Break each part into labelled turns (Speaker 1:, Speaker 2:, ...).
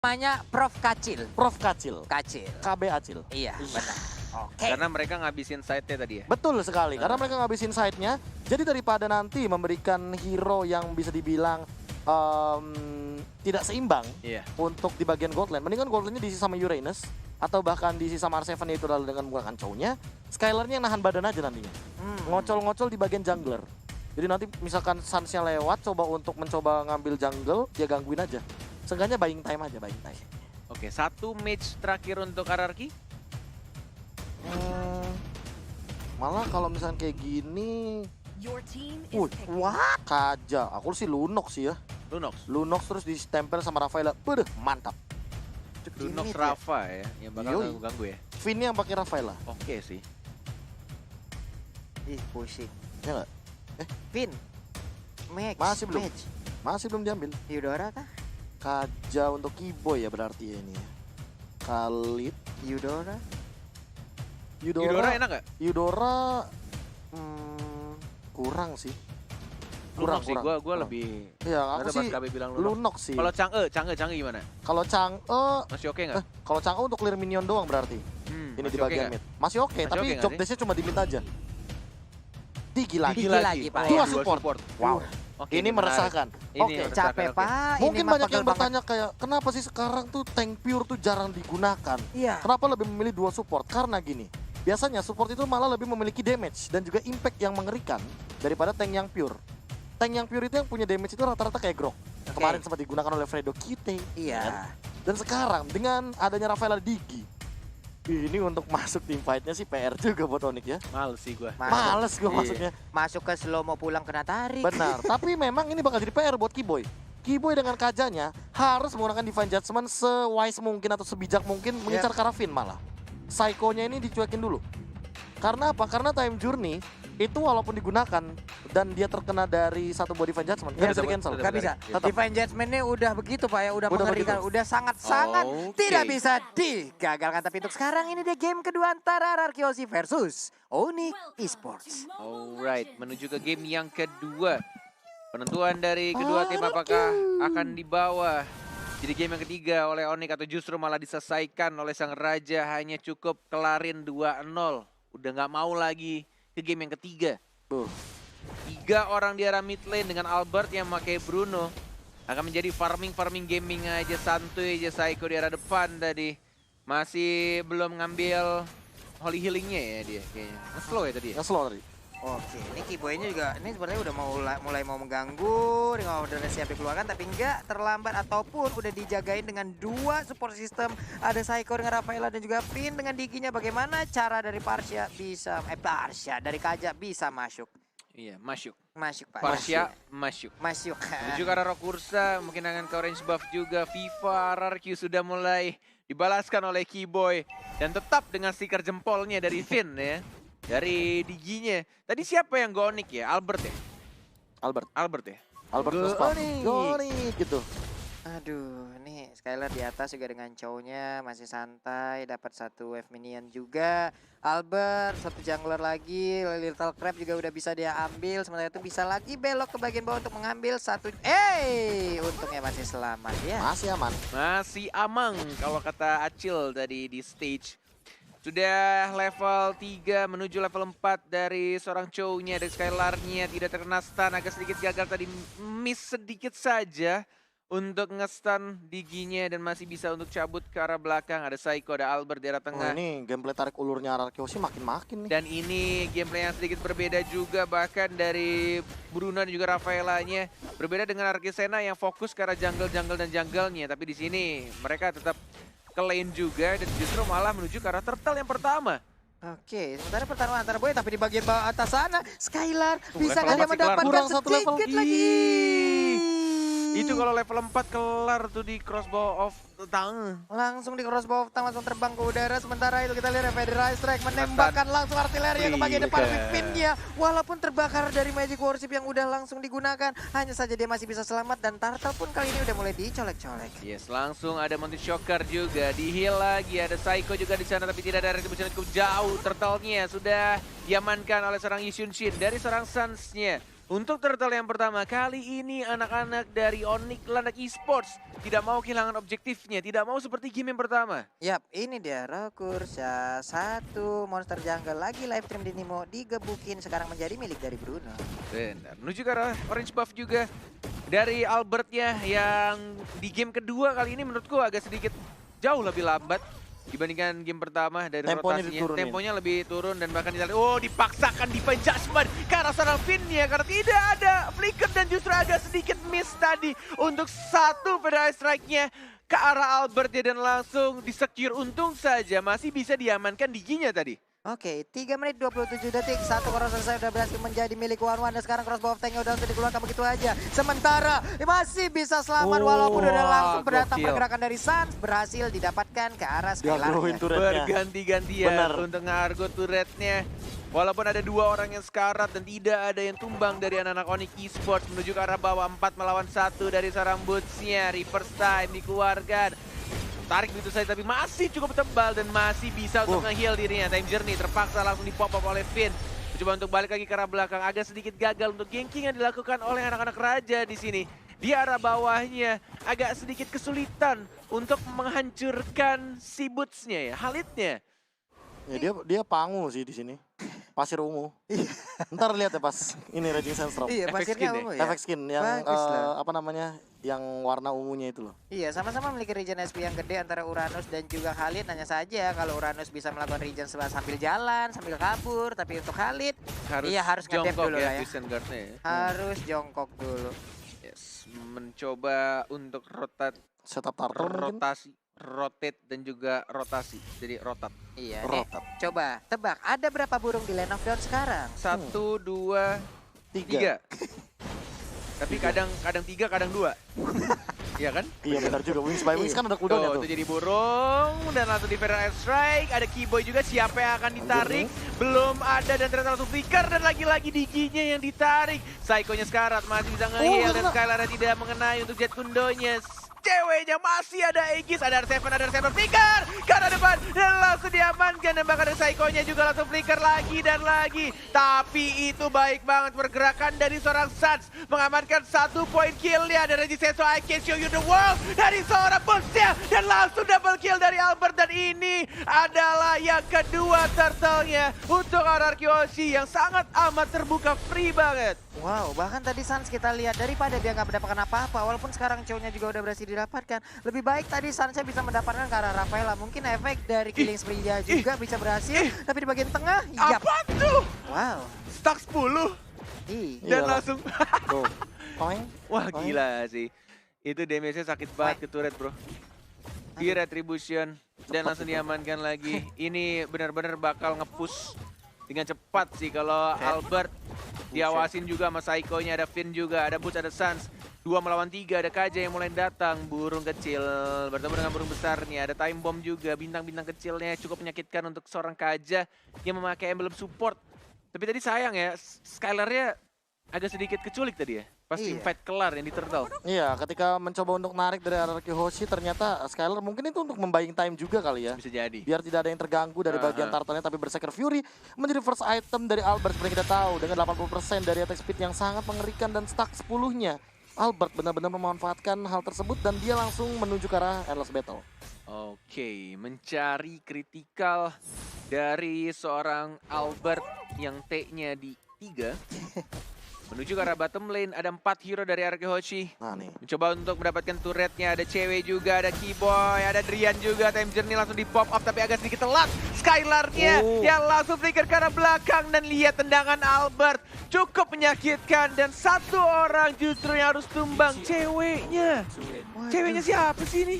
Speaker 1: Namanya Prof Kacil.
Speaker 2: Prof Kacil.
Speaker 1: Kacil.
Speaker 2: KB Acil.
Speaker 1: Iya, benar. Oke.
Speaker 3: Karena mereka ngabisin side-nya tadi ya.
Speaker 2: Betul sekali, karena mereka ngabisin side-nya. Jadi daripada nanti memberikan hero yang bisa dibilang tidak seimbang
Speaker 3: Iya.
Speaker 2: untuk di bagian gold lane, mendingan gold lane-nya diisi sama Uranus atau bahkan diisi sama R7 itu lalu dengan menggunakan chow-nya, Skylar-nya nahan badan aja nantinya. Ngocol-ngocol di bagian jungler. Jadi nanti misalkan Sans-nya lewat coba untuk mencoba ngambil jungle, dia gangguin aja. Seenggaknya buying time aja, buying time.
Speaker 3: Oke, satu match terakhir untuk RRQ.
Speaker 2: Malah kalau misalnya kayak gini,
Speaker 4: What?
Speaker 2: Kaja. Aku sih Lunox sih ya. Lunox terus ditempel sama Rafaela. Beuh, mantap.
Speaker 3: Lunox Rafa ya, yang bakal
Speaker 2: Yoi.
Speaker 3: ganggu ya.
Speaker 2: Vin yang pakai Rafaela.
Speaker 3: Oke sih.
Speaker 1: Ih, pusing.
Speaker 2: Ya nggak?
Speaker 1: Vin. Max.
Speaker 2: Masih belum.
Speaker 1: Match.
Speaker 2: Masih belum diambil.
Speaker 1: Eudora kah?
Speaker 2: Kaja untuk Kiboy ya berarti ya ini ya. Khalid.
Speaker 1: Eudora?
Speaker 3: Eudora enak gak?
Speaker 2: Eudora kurang sih.
Speaker 3: Lunox sih, gua lebih.
Speaker 2: Ya,
Speaker 3: Karena
Speaker 2: aku
Speaker 3: pas
Speaker 2: sih
Speaker 3: KB bilang Lunox.
Speaker 2: Lunox sih.
Speaker 3: Kalau Chang'e gimana?
Speaker 2: Kalau Chang'e,
Speaker 3: Masih oke nggak?
Speaker 2: kalau Chang'e untuk clear minion doang berarti. Ini
Speaker 3: masih
Speaker 2: di
Speaker 3: oke
Speaker 2: bagian
Speaker 3: nggak?
Speaker 2: mid. Masih oke,
Speaker 3: Masih
Speaker 2: tapi
Speaker 3: oke nggak
Speaker 2: job
Speaker 3: sih?
Speaker 2: desk-nya cuma di mid aja. Digi lagi.
Speaker 1: Digi lagi, Pak.
Speaker 2: Dua
Speaker 3: Dua
Speaker 2: support. Wow.
Speaker 3: Oke,
Speaker 2: ini
Speaker 3: menarik.
Speaker 2: meresahkan.
Speaker 3: Ini
Speaker 2: Oke,
Speaker 3: meresahkan,
Speaker 1: Capek,
Speaker 3: oke.
Speaker 1: Pak.
Speaker 2: mungkin
Speaker 1: Ini mah
Speaker 2: banyak
Speaker 1: pegel
Speaker 2: yang bertanya kayak kenapa sih sekarang tuh tank pure tuh jarang digunakan?
Speaker 1: Iya.
Speaker 2: Kenapa lebih memilih dua support? Karena gini, biasanya support itu malah lebih memiliki damage dan juga impact yang mengerikan daripada tank yang pure. Tank yang pure itu yang punya damage itu rata-rata kayak Grok. Yang
Speaker 1: Oke.
Speaker 2: kemarin sempat digunakan oleh Fredo Kite.
Speaker 1: Iya.
Speaker 2: Dan sekarang dengan adanya Rafaela Digi, ini untuk masuk tim fight-nya sih PR juga buat Onyx ya.
Speaker 3: Males sih gua.
Speaker 2: Males gue
Speaker 3: Iya.
Speaker 2: masuknya.
Speaker 1: Masuk ke slow mau pulang kena tarik.
Speaker 2: Benar, tapi memang ini bakal jadi PR buat Kiboy. Kiboy dengan Kajanya harus menggunakan Divine Judgment se-wise mungkin atau sebijak mungkin mengincar Karavin malah. Psycho-nya ini dicuekin dulu. Karena apa? Karena Time Journey itu walaupun digunakan dan dia terkena dari satu body Divine Judgment, nggak bisa di-cancel.
Speaker 1: Nggak bisa.
Speaker 2: Tetap.
Speaker 1: Divine Judgment-nya udah begitu Pak ya, udah
Speaker 2: Udah
Speaker 1: mengerikan,
Speaker 2: begitu.
Speaker 1: udah sangat-sangat
Speaker 3: Oke.
Speaker 1: tidak bisa digagalkan. Tapi untuk sekarang ini dia game kedua antara RRQ versus Onyx Esports.
Speaker 3: Alright, menuju ke game yang kedua. Penentuan dari kedua tim apakah akan dibawa jadi game yang ketiga oleh Onyx atau justru malah diselesaikan oleh sang raja, hanya cukup kelarin 2-0. Udah nggak mau lagi ke game yang ketiga.
Speaker 2: Tuh.
Speaker 3: 3 orang di arah mid lane dengan Albert yang pakai Bruno. Akan menjadi farming gaming aja, santuy aja. Psycho di arah depan tadi. Masih belum ngambil holy healingnya ya dia kayaknya. Slow ya tadi ya?
Speaker 2: Yang slow tadi.
Speaker 1: Oke, ini Kiboy-nya juga ini sebenarnya udah mulai mau mengganggu, dengan udah siap dikeluarkan tapi enggak terlambat ataupun udah dijagain dengan dua support system. Ada Psycho dengan Rafaela dan juga Finn dengan Diginya. Bagaimana cara dari Parsia bisa dari Kaja bisa masuk?
Speaker 3: Iya, masuk.
Speaker 1: Masuk Pak.
Speaker 3: Parsia masuk.
Speaker 1: Masuk.
Speaker 3: Menuju ke arah Rokursa, mungkin akan ke orange buff juga. FIFA RRQ sudah mulai dibalaskan oleh Kiboy. Dan tetap dengan stiker jempolnya dari Finn ya. Dari Diginya. Tadi siapa yang gonik ya? Albert ya? Albert ya?
Speaker 2: Albert
Speaker 1: Go
Speaker 2: Vespa.
Speaker 1: Onyx.
Speaker 2: Onyx gitu.
Speaker 1: Aduh, nih Skylar di atas juga dengan cownya masih santai, dapat satu wave minion juga. Albert, satu jungler lagi, Little Crab juga udah bisa dia ambil. Sementara itu bisa lagi belok ke bagian bawah untuk mengambil satu. Untungnya masih selamat ya.
Speaker 2: Masih aman.
Speaker 3: Masih amang kalau kata Acil tadi di stage. Sudah level 3 menuju level 4 dari seorang Chow-nya, dari Skylar-nya. Tidak terkena stun, agak sedikit gagal tadi, miss sedikit saja untuk nge-stun Diginya dan masih bisa untuk cabut ke arah belakang. Ada Psycho, ada Albert di arah
Speaker 2: Oh,
Speaker 3: tengah.
Speaker 2: ini gameplay tarik ulurnya RRQ sih makin-makin nih.
Speaker 3: Dan ini gameplay yang sedikit berbeda juga, bahkan dari Bruno dan juga Rafaela-nya. Berbeda dengan Arkisena yang fokus ke arah jungle dan jungle-nya. Tapi di sini mereka tetap ke lane juga dan justru malah menuju ke arah turtle yang pertama.
Speaker 1: Oke, sementara pertarungan antara Boy tapi di bagian bawah atas sana Skylar
Speaker 3: Tuh,
Speaker 1: bisa
Speaker 3: level
Speaker 1: nggak dia
Speaker 3: 4 sih kelar.
Speaker 1: mendapatkan
Speaker 2: Kurang satu level.
Speaker 1: sedikit lagi.
Speaker 3: Itu kalau level 4 kelar tuh di crossbow of tang.
Speaker 1: Langsung di crossbow langsung terbang ke udara. Sementara itu kita lihat Federal Strike menembakkan langsung artileri ke bagian depan Pipinnya. Walaupun terbakar dari Magic Warship yang udah langsung digunakan, hanya saja dia masih bisa selamat dan Turtle pun kali ini udah mulai dicolek-colek.
Speaker 3: Yes, langsung ada Mountain Shocker juga, di heal lagi, ada Psycho juga di sana tapi tidak ada retribution cukup jauh. Turtle-nya sudah diamankan oleh seorang Yishun Shin dari seorang Suns-nya. Untuk turtle yang pertama, kali ini anak-anak dari Onyx Landak Esports tidak mau kehilangan objektifnya, tidak mau seperti game yang pertama.
Speaker 1: Yap, ini dia Rokursa, satu monster jungle lagi live stream di Nimo digebukin sekarang menjadi milik dari Bruno.
Speaker 3: Benar, menuju ke arah orange buff juga dari Albertnya yang di game kedua kali ini menurutku agak sedikit jauh lebih lambat dibandingkan game pertama dari
Speaker 2: Temponya
Speaker 3: rotasinya.
Speaker 2: diturunin.
Speaker 3: Temponya lebih turun dan bahkan dipaksakan Divine Judgment ke arah seorang Finn-nya karena tidak ada flicker dan justru agak sedikit miss tadi untuk satu Federal Strike-nya ke arah Albert dan langsung di-secure. Untung saja masih bisa diamankan Digi-nya tadi.
Speaker 1: Oke, 3 menit 27 detik. Satu cross selesai udah berhasil menjadi milik One dan sekarang crossbow of tank-nya udah langsung dikeluarkan begitu aja. Sementara masih bisa selamat walaupun udah langsung berdatang
Speaker 3: gokil.
Speaker 1: pergerakan dari Suns berhasil didapatkan ke arah
Speaker 2: Diaguhin
Speaker 1: Skylar-nya.
Speaker 2: turretnya.
Speaker 3: Berganti-gantian
Speaker 2: Benar.
Speaker 3: untuk ngargo turretnya. Walaupun ada 2 orang yang sekarat dan tidak ada yang tumbang dari anak-anak Onyx Esports menuju ke arah bawah 4 melawan 1 dari seorang Boots-nya. Reverse time dikeluarkan. Tarik begitu saja tapi masih cukup tebal dan masih bisa untuk nge-heal dirinya. Time Journey terpaksa langsung dipop up oleh Finn. Mencoba untuk balik lagi ke arah belakang. Agak sedikit gagal untuk ganking yang dilakukan oleh anak-anak raja di sini. Di arah bawahnya agak sedikit kesulitan untuk menghancurkan si Boots-nya ya, Khalid-nya.
Speaker 2: Ya dia pangu sih di sini. Pasir ungu. Ntar lihat ya pas ini Raging Sandstorm.
Speaker 1: Iya,
Speaker 3: Efek
Speaker 1: pasirnya
Speaker 3: skin ya?
Speaker 1: ungu ya.
Speaker 2: Efek skin yang
Speaker 1: Bagus loh.
Speaker 2: apa namanya? Yang warna ungunya itu loh.
Speaker 1: Iya, sama-sama memiliki regen SP yang gede antara Uranus dan juga Khalid. Hanya saja kalau Uranus bisa melakukan regen sambil jalan, sambil kabur. Tapi untuk Khalid, iya harus ngedep
Speaker 3: jongkok
Speaker 1: dulu
Speaker 3: ya,
Speaker 1: lah ya.
Speaker 3: Vision Guard-nya ya.
Speaker 1: Harus jongkok dulu.
Speaker 3: Yes, mencoba untuk
Speaker 2: Setup turtle mungkin.
Speaker 3: rotate dan juga rotasi. Jadi rotat.
Speaker 1: Iya, nih.
Speaker 2: Rotat.
Speaker 1: Coba tebak, ada berapa burung di Land of Dawn sekarang?
Speaker 3: 1, 2, 3. Tapi kadang 3, kadang 2. Iya kan?
Speaker 2: Iya benar juga. Wings by Wings kan ada cooldown-nya tuh.
Speaker 3: Itu jadi burung dan langsung di Federal Strike. Ada Keyboy juga, siapa yang akan ditarik? Belum ada dan ternyata langsung flicker dan lagi-lagi Digi-nya yang ditarik. Psycho-nya sekarat masih bisa nge-heal dan Skylar tidak mengenai untuk Jet Kundonya. Ceweknya masih ada Aegis, ada R7 flicker ke arah depan dan langsung diamankan dan bahkan ada Psycho-nya juga langsung flicker lagi dan lagi. Tapi itu baik banget pergerakan dari seorang Suns mengamankan 1 poin kill-nya dari Seso I Can Show You The World dari seorang Boots-nya dan langsung double kill dari Albert dan ini adalah yang kedua turtle-nya untuk RRQ Hoshi yang sangat amat terbuka free banget.
Speaker 1: Wow, bahkan tadi Suns kita lihat daripada dia nggak mendapatkan apa-apa, walaupun sekarang cowoknya juga udah berhasil didapatkan. Lebih baik tadi Sunsnya bisa mendapatkan ke arah Rafaela. Mungkin efek dari killing spree-nya juga bisa berhasil, tapi di bagian tengah, yap.
Speaker 3: Apa tuh?
Speaker 1: Wow.
Speaker 3: Stuck 10 dan
Speaker 2: Iyalah.
Speaker 3: langsung
Speaker 2: Tuh. Toeng.
Speaker 3: wah gila sih. Itu damage-nya sakit banget ke turret bro. Di retribution dan langsung diamankan lagi. Ini benar-benar bakal nge-push dengan cepat sih kalau Albert diawasin juga sama Psycho-nya. Ada Finn juga, ada Boots, ada Suns. 2 melawan 3, ada Kaja yang mulai datang. Burung kecil bertemu dengan burung besarnya. Ada Time Bomb juga, bintang-bintang kecilnya cukup menyakitkan untuk seorang Kaja yang memakai emblem support. Tapi tadi sayang ya, Skylar-nya agak sedikit keculik tadi ya. Pas
Speaker 1: Iya.
Speaker 3: fight kelar yang di turtle.
Speaker 2: Iya, ketika mencoba untuk narik dari RRQ Hoshi ternyata Skylar mungkin itu untuk membuying time juga kali ya.
Speaker 3: Bisa jadi.
Speaker 2: Biar tidak ada yang terganggu dari bagian turtle-nya, tapi Berserker Fury menjadi first item dari Albert seperti kita tahu dengan 80% dari attack speed yang sangat mengerikan dan stack 10-nya. Albert benar-benar memanfaatkan hal tersebut dan dia langsung menuju ke arah Endless Battle.
Speaker 3: Oke, mencari kritikal dari seorang Albert yang T-nya di 3. Menuju ke arah bottom lane, ada 4 hero dari RRQ Hoshi.
Speaker 2: Nah nih.
Speaker 3: Mencoba untuk mendapatkan turretnya, ada cewek juga, ada Keyboy, ada Drian juga. Time Journey langsung di pop up tapi agak sedikit telat. Skylar-nya yang langsung flicker ke arah belakang dan lihat tendangan Albert. Cukup menyakitkan dan 1 orang justru yang harus tumbang, ceweknya. Ceweknya siapa sih ini?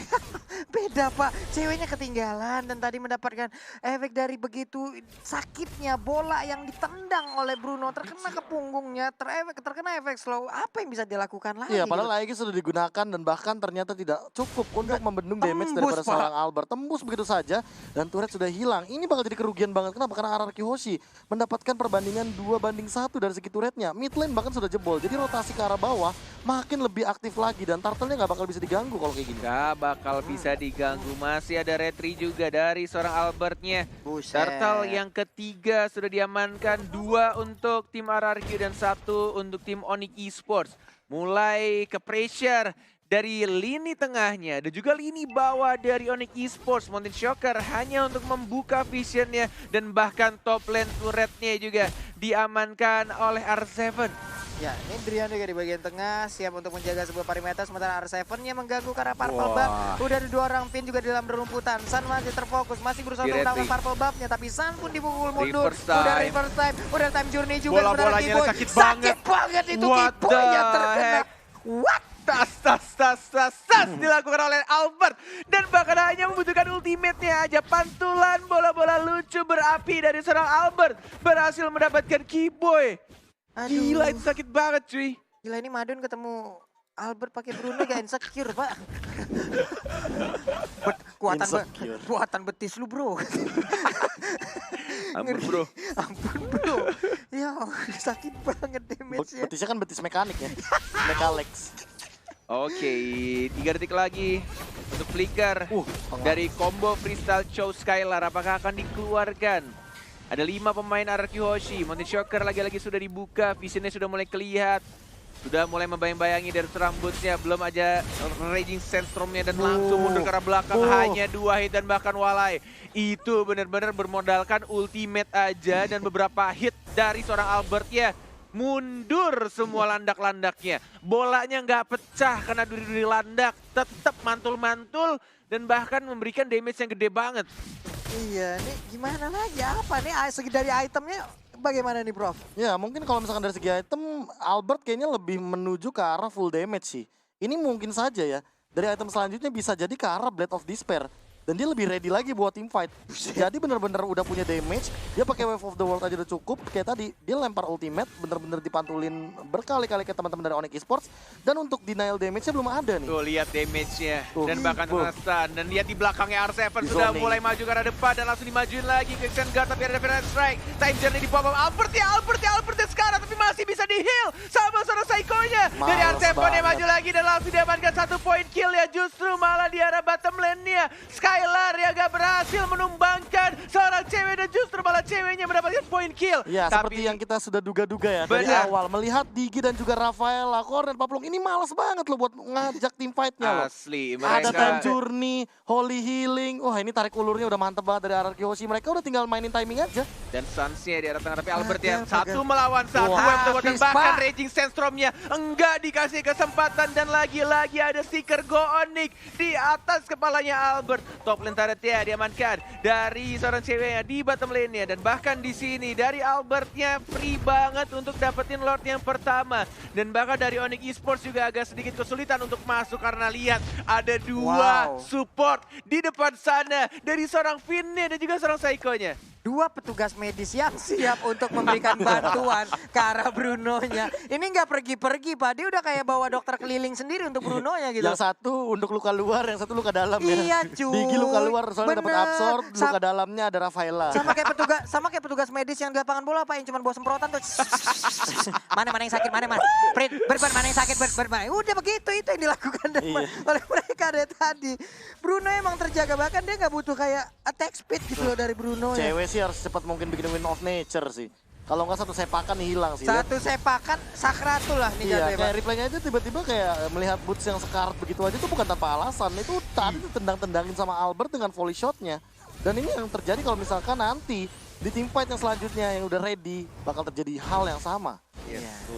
Speaker 1: Beda pak, ceweknya ketinggalan dan tadi mendapatkan efek dari begitu sakitnya bola yang ditendang oleh Bruno. Terkena ke punggungnya, terkena efek slow. Apa yang bisa dilakukan lagi?
Speaker 2: Iya,
Speaker 1: gitu?
Speaker 2: padahal Aegis sudah digunakan dan bahkan ternyata tidak cukup untuk membendung damage
Speaker 1: tembus,
Speaker 2: daripada
Speaker 1: Pak.
Speaker 2: seorang Albert. Tembus begitu saja dan turret sudah hilang. Ini bakal jadi kerugian banget. Kenapa? Karena RRQ Hoshi mendapatkan perbandingan 2-1 dari segi turretnya. Mid lane bahkan sudah jebol. Jadi rotasi ke arah bawah makin lebih aktif lagi dan turtle-nya nggak bakal bisa diganggu kalau kayak gini.
Speaker 3: Gak bakal bisa bisa diganggu. Masih ada retry juga dari seorang Albertnya.
Speaker 1: Buset.
Speaker 3: Turtle yang ketiga sudah diamankan, 2 untuk tim RRQ dan 1 untuk tim Onyx Esports. Mulai ke pressure dari lini tengahnya dan juga lini bawah dari Onyx Esports. Mountain Shocker hanya untuk membuka visionnya dan bahkan top lane turretnya juga diamankan oleh R7.
Speaker 1: Ya, ini Drian juga di bagian tengah, siap untuk menjaga sebuah perimeter, sementara R7-nya mengganggu karena Purple Buff. Udah ada 2 orang pin juga di dalam rumputan. San masih terfokus, masih berusaha untuk melawan Purple Buff-nya, tapi San pun dipukul mundur. Udah reverse time, udah time journey juga.
Speaker 3: Bola-bolanya sakit
Speaker 1: banget itu Kiboy yang terkena. What?
Speaker 3: Tas dilakukan oleh Albert dan bahkan hanya membutuhkan ultimate-nya aja. Pantulan bola-bola lucu berapi dari seorang Albert berhasil mendapatkan Kiboy. Gila, itu sakit banget cuy.
Speaker 1: Gila, ini Madun ketemu Albert pakai Bruno gak insecure, Pak. Kuatan betis lu, bro.
Speaker 3: Ampun bro.
Speaker 1: Ampun bro. Ya, sakit banget damage-nya.
Speaker 2: Betisnya kan betis mekanik ya. Mekalex.
Speaker 3: Oke, 3 detik lagi untuk flicker dari combo Freestyle Chow Skylar. Apakah akan dikeluarkan? Ada 5 pemain RRQ Hoshi. Mountain Shocker lagi-lagi sudah dibuka, visionnya sudah mulai kelihatan. Sudah mulai membayang-bayangi dari serang bootsnya. Belum aja Raging Sandstorm-nya dan langsung mundur ke arah belakang. Hanya 2 hit dan bahkan walai. Itu benar-benar bermodalkan ultimate aja dan beberapa hit dari seorang Albert ya. Mundur semua landak-landaknya. Bolanya nggak pecah karena duri-duri landak. Tetap mantul-mantul dan bahkan memberikan damage yang gede banget.
Speaker 1: Iya, nih gimana lagi? Apa nih segi dari itemnya bagaimana nih, Prof?
Speaker 2: Ya, mungkin kalau misalkan dari segi item, Albert kayaknya lebih menuju ke arah full damage sih. Ini mungkin saja ya, dari item selanjutnya bisa jadi ke arah Blade of Despair. Dan dia lebih ready lagi buat team fight. Jadi bener-bener udah punya damage. Dia pakai Wave of the World aja udah cukup. Kayak tadi, dia lempar ultimate, bener-bener dipantulin berkali-kali ke teman-teman dari Onyx Esports. Dan untuk denial damage-nya belum ada nih.
Speaker 3: Tuh, lihat damage-nya. Dan bahkan kena stun. Dan lihat di belakangnya R7 sudah mulai maju ke arah depan. Dan langsung dimajuin lagi ke Extend Guard. Tapi ada Feneral Strike. Time journey di pop-up. Albert ya sekarang. Tapi masih bisa di-heal sama seorang Psycho-nya. Dari R7 yang maju lagi. Dan langsung diamankan 1 point kill ya. Justru malah di arah bottom lane-nya. Skylar yang gak berhasil menumbangkan seorang cewek dan justru malah ceweknya mendapatkan point kill.
Speaker 2: Ya, seperti yang kita sudah duga-duga ya dari awal. Melihat Digi dan juga Rafael, Lakor dan Paplong ini malas banget loh buat ngajak tim fight-nya loh.
Speaker 3: Asli,
Speaker 2: ada time journey, holy healing. Wah, ini tarik ulurnya udah mantep banget dari RRQ Hoshi. Mereka udah tinggal mainin timing aja.
Speaker 3: Dan Suns-nya di arah tengah, tapi Albert ya 1 melawan 1. Dan bahkan Raging Sandstorm-nya enggak dikasih kesempatan. Dan lagi-lagi ada Seeker Go Onyx di atas kepalanya Albert. Top lane turret-nya diamankan dari seorang ceweknya di bottom lane-nya. Dan bahkan di sini dari Albert-nya free banget untuk dapetin Lord yang pertama. Dan bahkan dari Onyx Esports juga agak sedikit kesulitan untuk masuk karena lihat ada 2 support di depan sana dari seorang Finn-nya dan juga seorang Psycho-nya.
Speaker 1: 2 petugas medis yang siap untuk memberikan bantuan ke arah Bruno-nya. Ini nggak pergi-pergi, Pak. Dia udah kayak bawa dokter keliling sendiri untuk Bruno-nya gitu.
Speaker 2: Yang satu untuk luka luar, yang satu luka dalam ya.
Speaker 1: Iya, cuy.
Speaker 2: Digi luka luar soalnya dapat absorb, luka dalamnya ada Rafaela.
Speaker 1: Sama kayak petugas medis yang di lapangan bola, Pak, yang cuma bawa semprotan tuh. Mana yang sakit, mana. Berban, mana yang sakit, berban. Udah begitu, itu yang dilakukan oleh mereka dari tadi. Bruno emang terjaga, bahkan dia nggak butuh kayak attack speed gitu loh dari Bruno.
Speaker 2: Cewek sih harus cepat mungkin bikin win of nature sih. Kalau nggak satu sepakan hilang sih.
Speaker 1: Satu sepakan sakratul lah nih
Speaker 2: jatuhnya.
Speaker 1: Iya,
Speaker 2: kayak replaynya aja tiba-tiba kayak melihat Boots yang sekarat begitu aja tuh bukan tanpa alasan. Itu tadi tendang-tendangin sama Albert dengan volley shotnya. Dan ini yang terjadi kalau misalkan nanti di team fight yang selanjutnya yang udah ready bakal terjadi hal yang sama.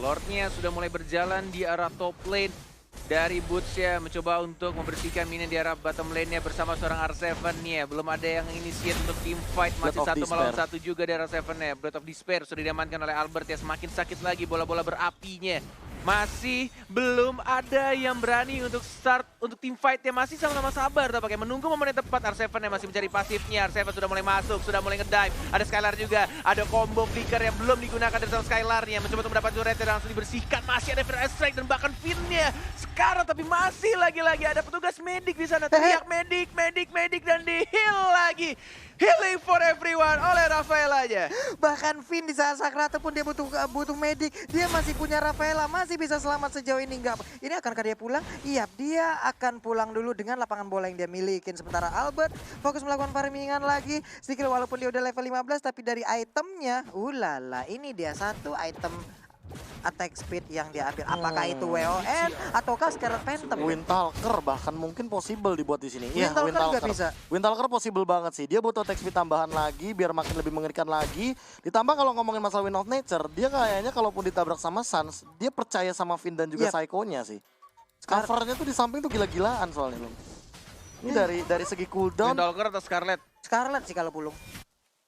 Speaker 3: Lordnya sudah mulai berjalan di arah top lane. Dari Boots ya mencoba untuk membersihkan minion di arah bottom lane-nya bersama seorang R7-nya. Belum ada yang initiate untuk team fight. Masih 1 melawan 1 juga dari R7-nya. Blade of Despair sudah diamankan oleh Albert ya. Semakin sakit lagi bola-bola berapinya. Masih belum ada yang berani untuk start untuk team fight ya. Masih sama-sama sabar tampaknya menunggu momen yang tepat. R7 yang masih mencari pasifnya. R7 sudah mulai masuk, sudah mulai ngedive. Ada Skylar juga, ada combo flicker yang belum digunakan dari seorang Skylar-nya. Mencoba untuk mendapatkan turret yang langsung dibersihkan. Masih ada Feneral Strike dan bahkan Finn-nya sekarang, tapi masih lagi-lagi ada petugas medik di sana. Teriak medik dan di heal lagi. Healing for everyone oleh Rafaela aja.
Speaker 1: Bahkan Finn di saat sakrat pun dia butuh medik. Dia masih punya Rafaela, masih bisa selamat sejauh ini. Enggak. Ini akankah dia pulang? Iya, dia akan pulang dulu dengan lapangan bola yang dia milikin. Sementara Albert fokus melakukan farmingan lagi. Sedikit walaupun dia udah level 15, tapi dari itemnya, ulala, ini dia satu item attack speed yang dia ambil. Apakah itu WON ataukah Scarlet Phantom?
Speaker 2: Windtalker bahkan mungkin possible dibuat di sini. Iya,
Speaker 1: Windtalker nggak bisa.
Speaker 2: Windtalker possible banget sih. Dia butuh attack speed tambahan lagi biar makin lebih mengerikan lagi. Ditambah kalau ngomongin masalah Wind of Nature, dia kayaknya kalaupun ditabrak sama Sans, dia percaya sama Finn dan juga
Speaker 1: Yep.
Speaker 2: Psycho-nya sih. Covernya tuh di samping tuh gila-gilaan soalnya. Ini dari segi cooldown,
Speaker 3: Windtalker atau Scarlet?
Speaker 1: Scarlet sih kalau pulung.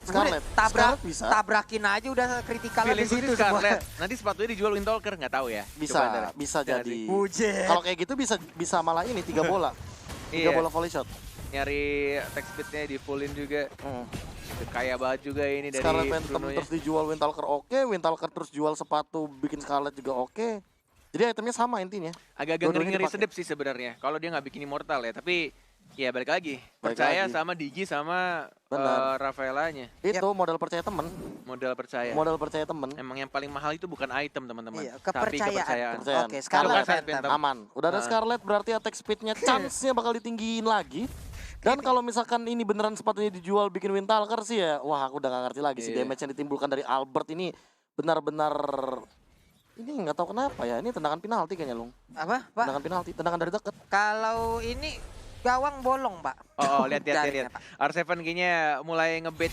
Speaker 2: Scarlet.
Speaker 1: Tabrak,
Speaker 2: Scarlet bisa.
Speaker 1: tabrakin aja udah kritikal di
Speaker 3: Feelingku
Speaker 1: situ
Speaker 3: sih Scarlet. Nanti sepatunya dijual Windtalker, nggak tahu ya. Coba ntar.
Speaker 2: Bisa
Speaker 3: Jangan
Speaker 2: jadi.
Speaker 1: Bujet.
Speaker 2: Kalau kayak gitu bisa malah ini 3 bola. 3
Speaker 3: Iya.
Speaker 2: bola volley shot.
Speaker 3: Nyari attack speednya di fullin juga. Kaya banget juga ini dari
Speaker 2: Scarlet Phantom
Speaker 3: Bruno-nya.
Speaker 2: terus dijual Windtalker oke, Windtalker terus jual sepatu bikin Scarlet juga oke. Jadi itemnya sama intinya.
Speaker 3: Agak-agak
Speaker 2: Dua-duanya
Speaker 3: ngeri-ngeri
Speaker 2: dipakai.
Speaker 3: sedep sih sebenarnya. Kalau dia nggak bikin immortal ya, tapi ya balik lagi.
Speaker 2: Balik
Speaker 3: Percaya
Speaker 2: lagi.
Speaker 3: sama Digi sama
Speaker 2: Benar.
Speaker 3: Rafaelanya.
Speaker 2: Itu modal percaya temen.
Speaker 3: Modal percaya.
Speaker 2: Modal percaya temen.
Speaker 3: Emang yang paling mahal itu bukan item teman-teman,
Speaker 1: Iya,
Speaker 3: tapi kepercayaan.
Speaker 1: kepercayaan.
Speaker 2: Kepercayaan.
Speaker 1: Oke,
Speaker 3: Kalau
Speaker 1: Scarlet
Speaker 3: nggak Scarlet
Speaker 1: Phantom.
Speaker 3: Phantom.
Speaker 2: Aman. Udah ada
Speaker 3: Nah.
Speaker 2: Scarlet berarti attack speednya chance-nya bakal ditinggiin lagi. Dan kalau misalkan ini beneran sepatunya dijual bikin Windtalker sih ya, wah aku udah gak ngerti lagi sih
Speaker 3: Iya.
Speaker 2: damage yang ditimbulkan dari Albert ini benar-benar ini nggak tahu kenapa ya, ini tendangan penalti kayaknya Lung.
Speaker 1: Apa, Pak?
Speaker 2: Tendangan penalti, tendangan dari deket.
Speaker 1: Kalau ini gawang bolong, Pak.
Speaker 3: Oh, lihat.
Speaker 1: Jaringnya, Pak.
Speaker 3: R7 kayaknya mulai ngebait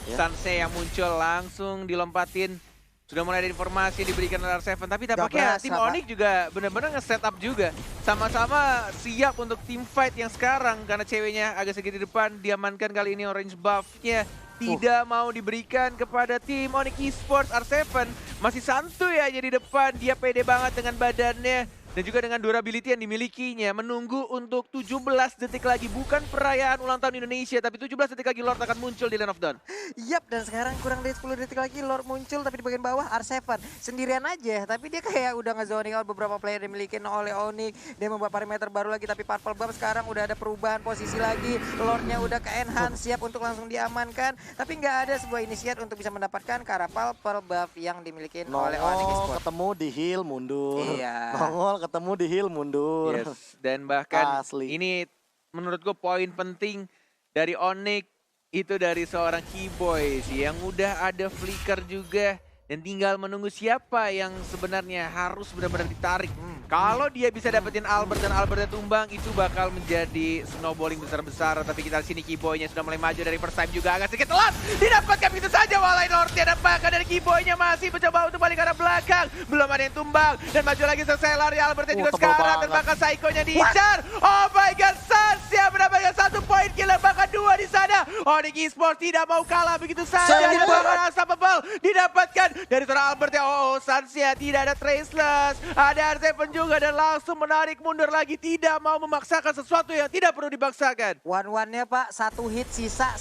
Speaker 2: Ya.
Speaker 3: Sanse yang muncul langsung dilompatin. Sudah mulai ada informasi yang diberikan oleh R7, tapi tampaknya
Speaker 1: berasa,
Speaker 3: tim
Speaker 1: Pak.
Speaker 3: Onyx juga benar-benar nge-setup juga. Sama-sama siap untuk tim fight yang sekarang karena ceweknya agak sedikit di depan, diamankan kali ini orange buff-nya. Tidak mau diberikan kepada tim Onyx Esports. R7 masih santuy aja di depan, dia pede banget dengan badannya. Dan juga dengan durability yang dimilikinya, menunggu untuk 17 detik lagi. Bukan perayaan ulang tahun Indonesia, tapi 17 detik lagi Lord akan muncul di Land of Dawn.
Speaker 1: Yap, dan sekarang kurang dari 10 detik lagi Lord muncul, tapi di bagian bawah R7 sendirian aja. Tapi dia kayak udah nge-zoning out beberapa player yang dimiliki oleh Onyx. Dia membuat parameter baru lagi, tapi Purple Buff sekarang udah ada perubahan posisi lagi. Lordnya udah ke enhance, siap untuk langsung diamankan. Tapi nggak ada sebuah inisiat untuk bisa mendapatkan karena Purple Buff yang dimiliki oleh Onyx
Speaker 2: Nongol
Speaker 1: Esports.
Speaker 2: ketemu di heal mundur.
Speaker 1: Iya.
Speaker 2: Nongol ketemu di heal mundur.
Speaker 3: Yes, dan bahkan
Speaker 2: Asli.
Speaker 3: ini menurut gue poin penting dari Onyx itu dari seorang Keyboy sih yang udah ada flicker juga dan tinggal menunggu siapa yang sebenarnya harus benar-benar ditarik. Kalau dia bisa dapetin Albert dan Albertnya tumbang, itu bakal menjadi snowballing besar-besaran. Tapi kita sini Keyboy-nya sudah mulai maju dari first time juga agak sedikit telat. Didapatkan begitu saja walai Lordnya dan bahkan dari Keyboy-nya masih mencoba untuk balik ke arah belakang. Belum ada yang tumbang dan maju lagi selesai lari Albertnya juga
Speaker 2: tebal
Speaker 3: sekarang dan
Speaker 2: banget.
Speaker 3: bahkan Psycho-nya diincar. Oh my god, Sansia mendapatkan 1 poin kill dan bahkan 2 di sana. Onyx Esports tidak mau kalah begitu saja. Dan bahkan unstoppable didapatkan dari seorang Albertnya. Oh, Sansia tidak ada traceless. Ada R7 juga dan langsung menarik mundur lagi. Tidak mau memaksakan sesuatu yang tidak perlu dipaksakan.
Speaker 1: One-one-nya Pak, satu hit sisa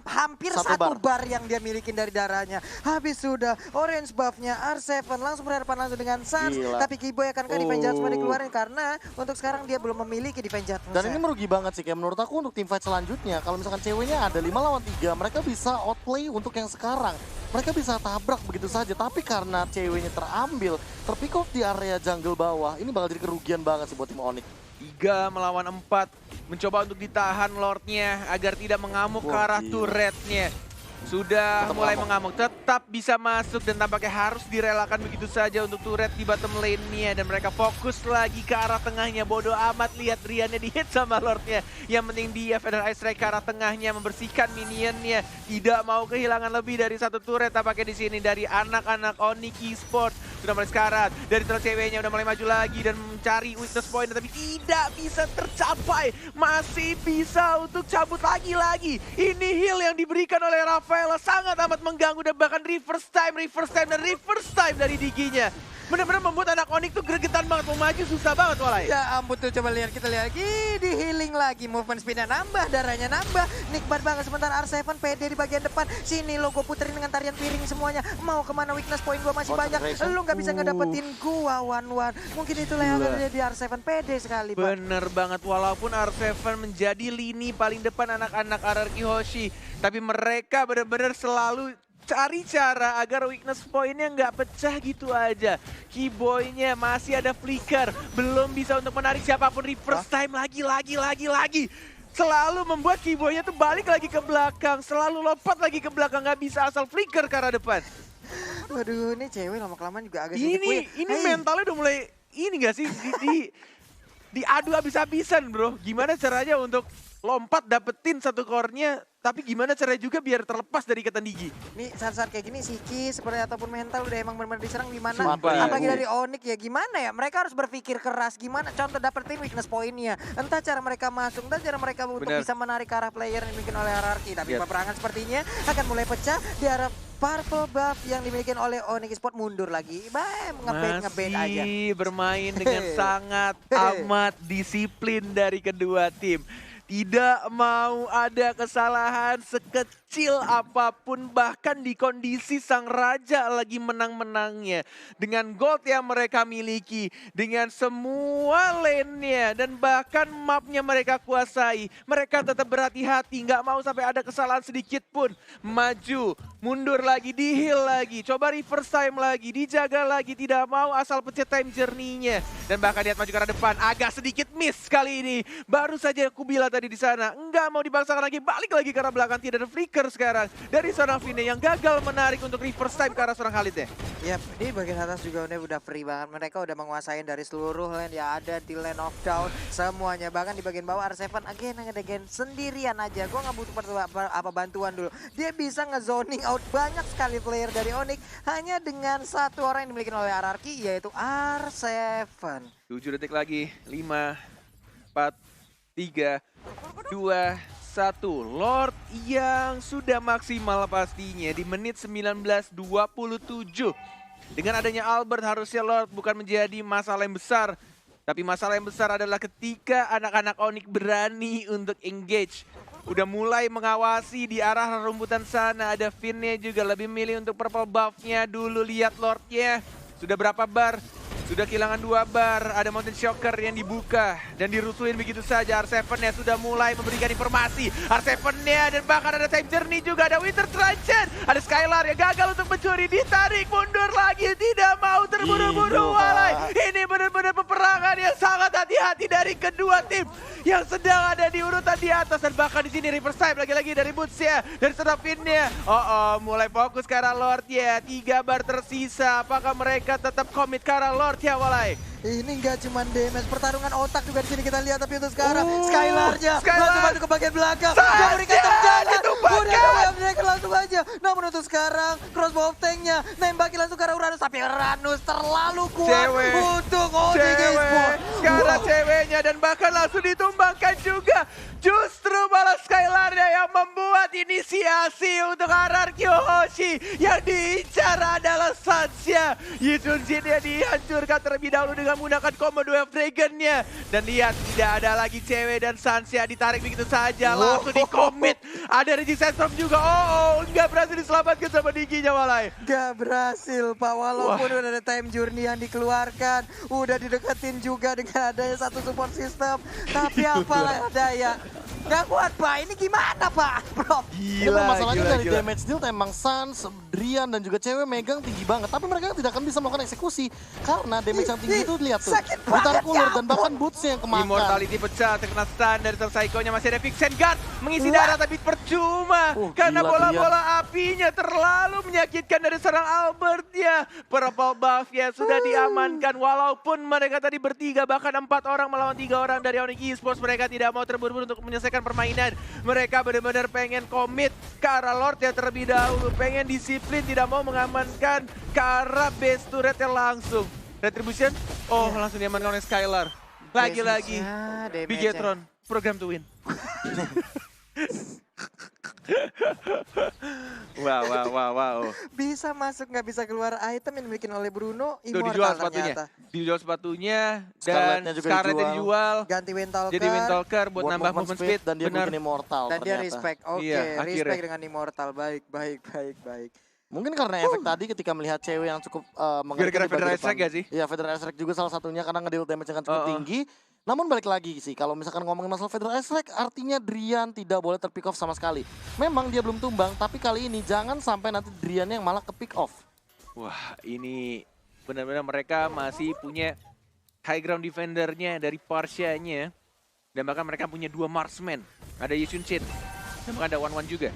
Speaker 1: hampir
Speaker 2: Satu
Speaker 1: satu bar yang dia milikin dari darahnya. Habis sudah orange buff-nya R7 langsung berhadapan langsung dengan Sans.
Speaker 2: Gila.
Speaker 1: Tapi Keyboy akankah defense judgment dikeluarin karena untuk sekarang dia belum memiliki defense judgment.
Speaker 2: Dan ini merugi banget sih, kayak menurut aku untuk tim fight selanjutnya. Kalau misalkan ceweknya ada 5 lawan 3, mereka bisa outplay untuk yang sekarang. Mereka bisa tabrak begitu saja, tapi karena ceweknya terambil, terpick off di area jungle bawah, ini bakal jadi kerugian banget sih buat tim Onyx.
Speaker 3: 3 melawan 4. Mencoba untuk ditahan Lordnya agar tidak mengamuk ke
Speaker 2: Wah,
Speaker 3: arah
Speaker 2: gila.
Speaker 3: turretnya. Sudah
Speaker 2: Tetap
Speaker 3: mulai
Speaker 2: ngamuk.
Speaker 3: mengamuk, tetap bisa masuk dan tampaknya harus direlakan begitu saja untuk turret di bottom lane-nya. Dan mereka fokus lagi ke arah tengahnya, bodoh amat lihat Riannya di-hit sama Lordnya. Yang penting dia Feather Ice Strike ke arah tengahnya, membersihkan minionnya. Tidak mau kehilangan lebih dari 1 turret tampaknya di sini dari anak-anak Onyx Esports. Sudah mulai sekarat, dari turret ceweknya udah mulai maju lagi dan mencari weakness point, tapi tidak bisa tercapai. Masih bisa untuk cabut lagi-lagi. Ini heal yang diberikan oleh Rafaela sangat amat mengganggu dan bahkan reverse time dan reverse time dari Diginya. Bener-bener membuat anak Onyx tuh gregetan banget, mau maju susah banget Walai.
Speaker 1: Ya ampun tuh, coba lihat, kita lihat lagi, di healing lagi, movement speednya nambah, darahnya nambah, nikmat banget. Sementara R7 PD di bagian depan, sini lo gue puterin dengan tarian piring semuanya. Mau kemana, weakness point gue masih banyak, lu nggak bisa ngedapetin gua one-one. Mungkin itulah yang akan terjadi, R7 PD sekali, Pak.
Speaker 3: Bener banget, walaupun R7 menjadi lini paling depan anak-anak RRQ Hoshi, tapi mereka bener-bener selalu cari cara agar weakness point-nya nggak pecah gitu aja. Keyboy-nya masih ada flicker, belum bisa untuk menarik siapapun. Reverse time lagi. Selalu membuat Keyboy-nya tuh balik lagi ke belakang, selalu lompat lagi ke belakang, nggak bisa asal flicker ke arah depan.
Speaker 1: Waduh, ini cewek lama-kelamaan juga agak sedikit weird.
Speaker 3: Ini mentalnya udah mulai, ini nggak sih, diadu habis-habisan bro. Gimana caranya untuk lompat dapetin satu core-nya, tapi gimana caranya juga biar terlepas dari ikatan Digi.
Speaker 1: Nih saat-saat kayak gini psikis seperti ataupun mental udah emang benar-benar diserang gimana.
Speaker 3: Sumpah.
Speaker 1: Apalagi dari Onyx ya gimana ya, mereka harus berpikir keras gimana contoh dapetin weakness point-nya. Entah cara mereka masuk, entah cara mereka untuk
Speaker 3: Bener.
Speaker 1: bisa menarik ke arah player yang dimiliki oleh RRQ. Tapi
Speaker 3: Yes.
Speaker 1: peperangan sepertinya akan mulai pecah di arah purple buff yang dimiliki oleh Onyx Sport mundur lagi. Ngebait aja.
Speaker 3: Masih bermain dengan sangat amat disiplin dari kedua tim. Tidak mau ada kesalahan sekecil apapun, bahkan di kondisi sang raja lagi menang-menangnya. Dengan gold yang mereka miliki, dengan semua lane-nya, dan bahkan mapnya mereka kuasai. Mereka tetap berhati-hati, nggak mau sampai ada kesalahan sedikit pun. Maju, mundur lagi, di-heal lagi, coba reverse time lagi, dijaga lagi, tidak mau asal pencet time journey-nya. Dan bahkan lihat maju ke arah depan, agak sedikit miss kali ini. Baru saja aku bilang tadi di sana, nggak mau dibangsakan lagi, balik lagi ke arah belakang, tidak ada flicker sekarang. Dari seorang Vine yang gagal menarik untuk reverse time ke arah seorang Khalid ya.
Speaker 1: Yap, di bagian atas juga udah free banget. Mereka udah menguasai dari seluruh lane yang ada di lane of down semuanya. Bahkan di bagian bawah R7 again sendirian aja. Gua nggak butuh apa bantuan dulu. Dia bisa nge-zoning out banyak sekali player dari Onyx hanya dengan satu orang yang dimiliki oleh RRQ yaitu R7.
Speaker 3: 7 detik lagi, 5, 4, 3, 2, 1. Lord yang sudah maksimal pastinya di menit 19.27. Dengan adanya Albert harusnya Lord bukan menjadi masalah yang besar. Tapi masalah yang besar adalah ketika anak-anak Onyx berani untuk engage. Udah mulai mengawasi di arah rumputan sana. Ada Finn-nya juga lebih milih untuk purple buff-nya dulu. Lihat Lord-nya. Sudah berapa bar? Sudah kehilangan 2 bar, ada Mountain Shocker yang dibuka dan dirusuhin begitu saja. R7-nya sudah mulai memberikan informasi. R7-nya dan bahkan ada Time Journey juga, ada Winter Transit. Ada Skylar yang gagal untuk mencuri, ditarik mundur lagi, tidak mau terburu-buru Walai. Ini benar-benar peperangan yang sangat hati-hati dari kedua tim yang sedang ada di urutan di atas. Dan bahkan di sini reverse time lagi-lagi dari Boots-nya, dari Serapin-nya. Mulai fokus ke arah Lord-nya, 3 bar tersisa. Apakah mereka tetap komit ke arah Lord? Ya Walai.
Speaker 1: Ini nggak cuma damage, pertarungan otak juga di sini kita lihat. Tapi untuk sekarang Skylar-nya langsung masuk ke bagian belakang. Dia berikan tendangan, udah mereka langsung aja. Namun untuk sekarang crossbow of tank-nya nembakin langsung ke arah Uranus. Tapi Uranus terlalu kuat untuk Onyx Sport.
Speaker 3: Sekarang ceweknya dan bahkan langsung ditumbangkan juga. Justru malah Skylar-nya yang membuat inisiasi untuk RRQ Hoshi. Yang diincar adalah Sansya. Yitun Jin-nya dihancurkan terlebih dahulu dengan menggunakan combo 2 Dragon-nya. Dan lihat tidak ada lagi cewek dan Sansya ditarik begitu saja. Langsung di-commit. Ada Resistance Storm juga. Nggak berhasil diselamatkan sama Digi-nya Walai.
Speaker 1: Gak berhasil Pak, walaupun udah ada time journey yang dikeluarkan. Udah dideketin juga dengan adanya satu support system. Tapi apalah daya. Gak kuat Pak, ini gimana Pak? Bro.
Speaker 2: Itu masalahnya dari damage deal emang Sans, Drian dan juga cewek megang tinggi banget. Tapi mereka tidak akan bisa melakukan eksekusi. Karena damage yang tinggi itu lihat tuh. Putar ulur dan bahkan boots yang kemakan.
Speaker 3: Immortality pecah, terkena stun dari Psycho-nya. Masih ada Vixen Guard mengisi darah tapi percuma. Karena bola-bola apinya terlalu menyakitkan dari serang Albert ya. Purple buff ya sudah diamankan. Walaupun mereka tadi bertiga bahkan 4 orang melawan 3 orang dari Onyx Esports. Mereka tidak mau terburu-buru untuk menyelesaikan permainan. Mereka benar-benar pengen komit ke arah Lord ya terlebih dahulu. Pengen disiplin, tidak mau mengamankan ke arah base turretnya langsung. Retribution, langsung diamankan oleh Skylar. Lagi-lagi, Bigetron, program to win.
Speaker 1: Bisa masuk nggak bisa keluar item yang dimiliki oleh Bruno.
Speaker 3: Tuh dijual
Speaker 1: Immortal
Speaker 3: sepatunya.
Speaker 1: ternyata.
Speaker 3: Dijual sepatunya dan
Speaker 2: Scarlet-nya juga
Speaker 3: Scarlet-nya dijual.
Speaker 1: Ganti Windtalker.
Speaker 3: Jadi Windtalker buat nambah movement speed.
Speaker 2: dan dia
Speaker 3: Benar.
Speaker 2: bikin immortal
Speaker 1: Dan dia
Speaker 2: ternyata.
Speaker 1: respect. Oke,
Speaker 3: Iya,
Speaker 1: respect
Speaker 3: akhirnya.
Speaker 1: dengan Immortal. Baik.
Speaker 2: Mungkin karena efek tadi ketika melihat cewek yang cukup mengerikan
Speaker 3: Gara-gara
Speaker 2: di bagian
Speaker 3: Federal
Speaker 2: depan.
Speaker 3: Strike gak sih?
Speaker 2: Iya, Federal Strike juga salah satunya karena ngedeal damage yang cukup tinggi. Namun balik lagi sih, kalau misalkan ngomongin masalah Federal Strike, artinya Drian tidak boleh terpick off sama sekali. Memang dia belum tumbang, tapi kali ini jangan sampai nanti Drian yang malah ke pick off.
Speaker 3: Wah, ini benar-benar mereka masih punya high ground defendernya dari Parsia-nya. Dan bahkan mereka punya 2 marksman. Ada Yisun Chin, dan bahkan ada Wan juga.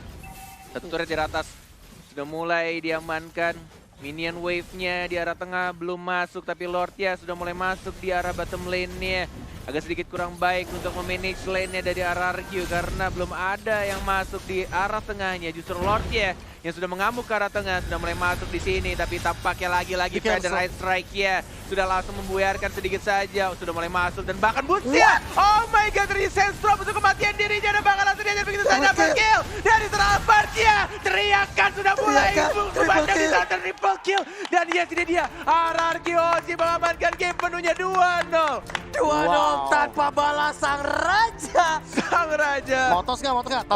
Speaker 3: Satu turret di atas sudah mulai diamankan. Minion wave-nya di arah tengah belum masuk, tapi Lord-nya sudah mulai masuk di arah bottom lane-nya. Agak sedikit kurang baik untuk memanage lane-nya dari arah RQ karena belum ada yang masuk di arah tengahnya. Justru Lord-nya yang sudah mengamuk ke arah tengah sudah mulai masuk di sini, tapi tampaknya lagi-lagi
Speaker 2: Di cancel.
Speaker 3: Federal Strike-nya sudah langsung membuyarkan sedikit saja. Sudah mulai masuk dan bahkan Boots-nya. Oh my god, terjadi Sandstorm untuk kematian dirinya dan bakal langsung diajar begitu saja. Dapat kill dari serangan Parsia. Teriakan sudah mulai memandang di sana triple kill. Dan yes, ini dia RRQ Ozi mengamankan game penuhnya 2-0.
Speaker 1: 2-0 tanpa balas sang raja.
Speaker 3: Sang Raja.
Speaker 2: Motos nggak?